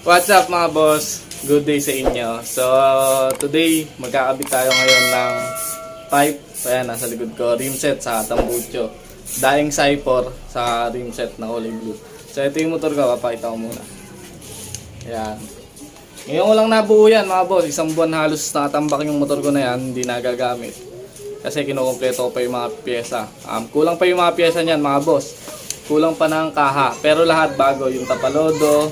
What's up mga boss? Good day sa inyo. So, today, magkakabit tayo ngayon ng pipe. Ayan, nasa likod ko. Rim set sa tambucho. Daing Cypher sa rim set na kulay blue. So, ito yung motor ko. Papakita ko muna. Ayan. Ngayon ko lang nabuo yan mga boss. Isang buwan halos nakatambak yung motor ko na yan. Hindi nagagamit. Kasi kinukumpleto ko pa yung mga pyesa. Kulang pa yung mga pyesa niyan mga boss. Kulang pa ng kaha. Pero lahat bago. Yung tapalodo,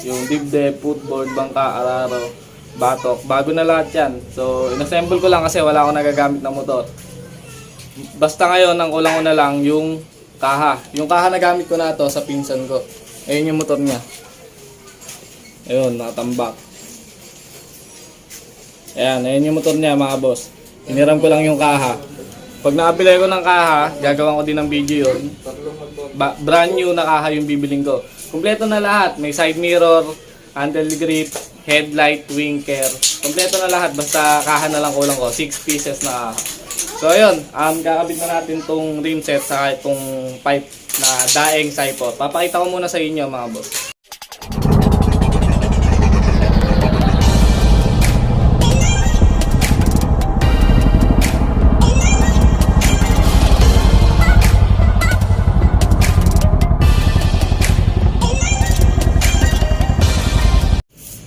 yung dibdib, footboard, bangka, araro, batok. Bago na lahat yan. So, inassemble ko lang kasi wala akong nagagamit na motor. Basta ngayon, ang kulang ko na lang yung kaha. Yung kaha na gamit ko na to sa pinsan ko. Ayun yung motor niya. Ayun, nakatambak. Ayan, ayun yung motor niya mga boss. Hiniram ko lang yung kaha. Pag nakabili ko ng kaha, gagawin ko din ng video yun. Brand new na kaha yung bibiling ko. Kompleto na lahat. May side mirror, handle grip, headlight, winker. Kompleto na lahat. Basta kaha na lang kulang ko. 6 pieces na kaha. So ayun, kakabit na natin tong rim set sa itong pipe na Daing Cypher. Papakita ko muna sa inyo mga boss.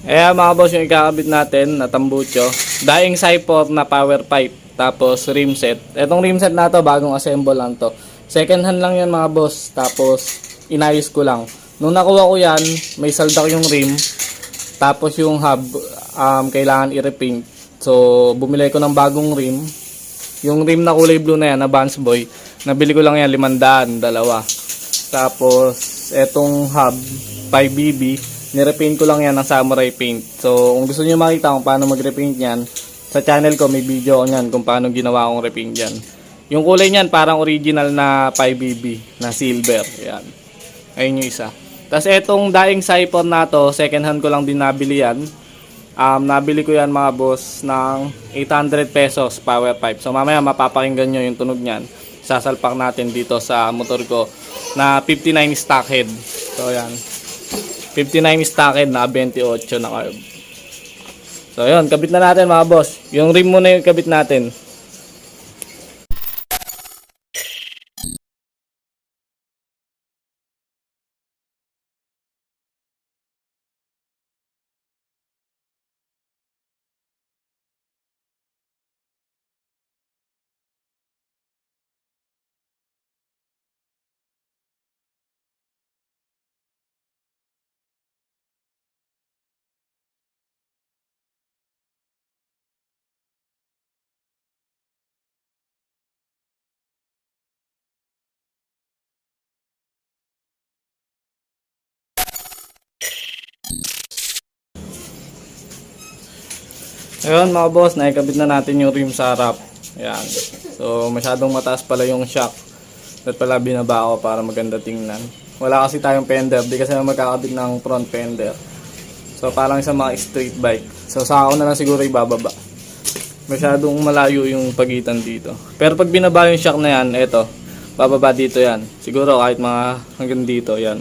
Ayan mga boss, yung ikakabit natin na tambucho. Daing Cypher na power pipe. Tapos rim set. Etong rim set na to, bagong assemble lang to. Second hand lang yan mga boss. Tapos inayos ko lang. Nung nakuha ko yan, may saldak yung rim. Tapos yung hub, kailangan i-repaint. So bumili ko ng bagong rim. Yung rim na kulay blue na yan, na Vans Boy. Nabili ko lang yan, 500, dalawa. Tapos etong hub, 5BB. Nirepaint ko lang yan ng samurai paint. So, kung gusto niyo makita kung paano mag-repaint yan, sa channel ko may video ko niyan kung paano ginawa kong repaint yan. Yung kulay niyan parang original na 5BB na silver. Yan. Ayun yung isa. Tapos etong Daing Cypher na to, second hand ko lang din nabili yan. Nabili ko yan mga boss ng 800 pesos power pipe. So, mamaya mapapakinggan nyo yung tunog niyan. Sasalpak natin dito sa motor ko na 59 stock head. So, yan. 59 stocked na 28 na carb. So yun, kabit na natin mga boss. Yung rim muna yung kabit natin. Ayun mga boss, naikabit na natin yung rim sa harap. Ayan. So masyadong mataas pala yung shock. At pala binaba ako para maganda tingnan. Wala kasi tayong fender, di kasi magkakabit ng front fender. So parang sa mga street bike. So sa ako na lang siguro ibababa. Masyadong malayo yung pagitan dito. Pero pag binaba yung shock na yan, eto, bababa dito yan. Siguro kahit mga hanggang dito yan.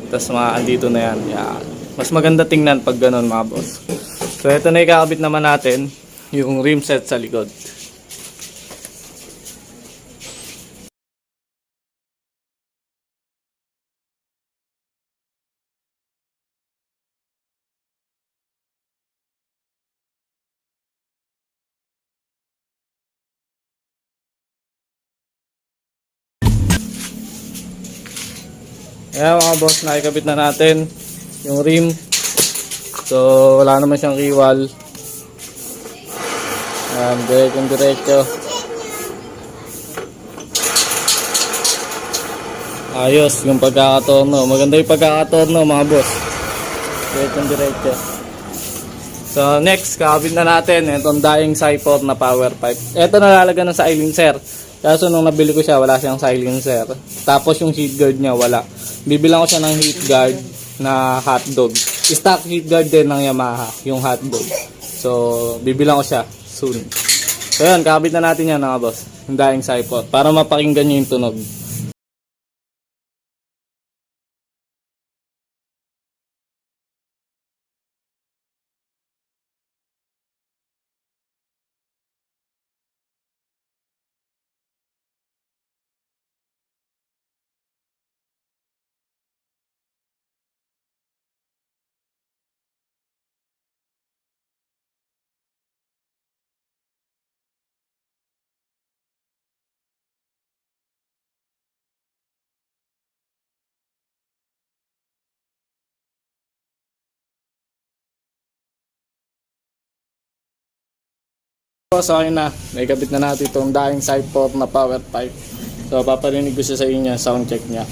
Tapos mga andito na yan. Yan. Mas maganda tingnan pag ganun mga boss. So ito na ikakabit naman natin yung rim set sa likod. Ayan mga boss, nakikabit na natin yung rim. So wala naman siyang kiwal. Ayan, diretso. Ayos yung pagkakatorno. Maganda yung pagkakatorno mga boss. Diretso. So next, kakabit na natin itong Daing Cypher na power pipe. Ito nalalagyan ng silencer. Kaso nung nabili ko siya, wala siyang silencer. Tapos yung heat guard niya, wala. Bibilang ko siya ng heat guard na hotdog. Stock heat guard din ng Yamaha, yung hotdog. So, bibilang ko siya soon. So, yun, kakabit na natin yan mga boss. Yung Daing Cypher. Para mapakinggan nyo yung tunog. So okay na, naikabit na natin itong daing side port na power pipe. So paparinig ko siya sa inyo, sound check niya.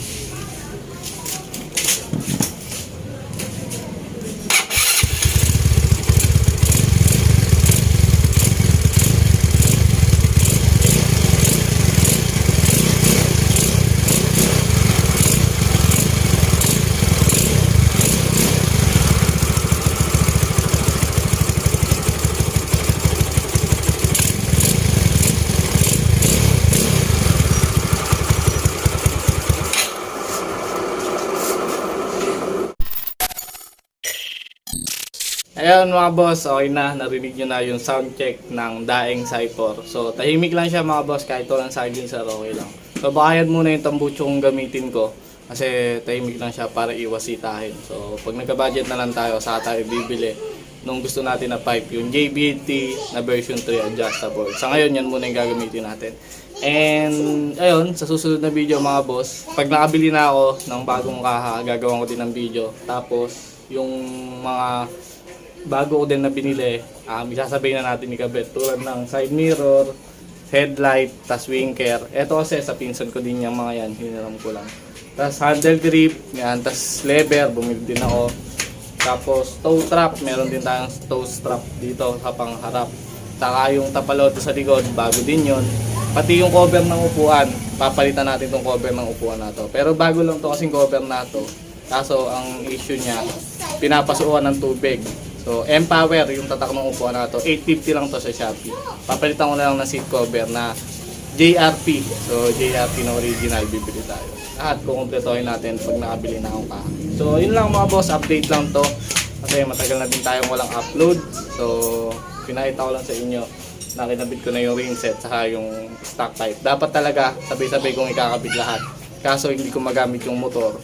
Ayan mga boss, okay na, narinig nyo na yung sound check ng daing Cypher. So tahimik lang siya mga boss, kahit walang silencer, okay lang. So bakayad muna yung tambucho kong gamitin ko, kasi tahimik lang siya para iwas sitahin. So pag nagka-budget na lang tayo, saka tayo bibili nung gusto natin na pipe, yung JBT na version 3 adjustable. Sa ngayon, yan muna yung gagamitin natin. And ayun, sa susunod na video mga boss, pag nakabili na ako ng bagong kaha, gagawin ko din ng video. Tapos yung mga bago ko din na binili, isasabay na natin ikabit, tulad ng side mirror, headlight, tas winker. Ito kasi sa pinsan ko din yung mga yan, hiniram ko lang. Tas handle grip, yan, tas lever, bumili din ako. Tapos toe trap, meron din tayong toe strap dito sa pangharap. Saka yung tapalodo sa likod, bago din yon. Pati yung cover ng upuan, papalitan natin tong cover ng upuan na to. Pero bago lang to kasing cover na to. Kaso ang issue niya, pinapasukan ng tubig. So, M-Power yung tatak ng upuan na to. 850 lang to sa Shopee. Papalitan ko na lang ng seat cover na JRP. So, JRP na original, bibili tayo. At kukumpletohin natin pag nakabili na akong kaha. So, yun lang mga boss, update lang to. Kasi matagal na din tayong walang upload. So, pinakita ko lang sa inyo. Nakinabit ko na yung ring set saka yung stock pipe. Dapat talaga sabay-sabay kong ikakabit lahat. Kaso hindi ko magamit yung motor.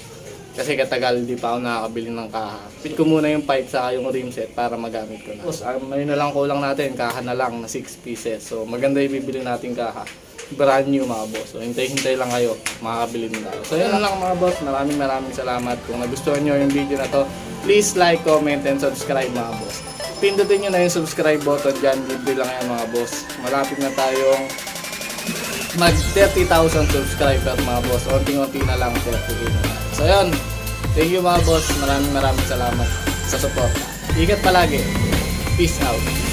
Kasi katagal di pa ako nakakabili ng kaha. Fit ko muna yung pipe saka yung rim set para magamit ko na. Tapos ayun na lang kulang natin, kaha na lang na 6 pieces. So maganda yung bibili natin kaha. Brand new mga boss. So hintay-hintay lang kayo, makakabili din tayo. So yun na lang mga boss, maraming salamat. Kung nagustuhan nyo yung video na to, please like, comment, and subscribe mga boss. Pindutin nyo na yung subscribe button dyan, libre lang yan mga boss. Malapit na tayong mag 30,000 subscriber mga boss. Unti-unti na lang 30,000 na. So yun, thank you mga boss. Maraming salamat sa support. Ingat palagi. Peace out.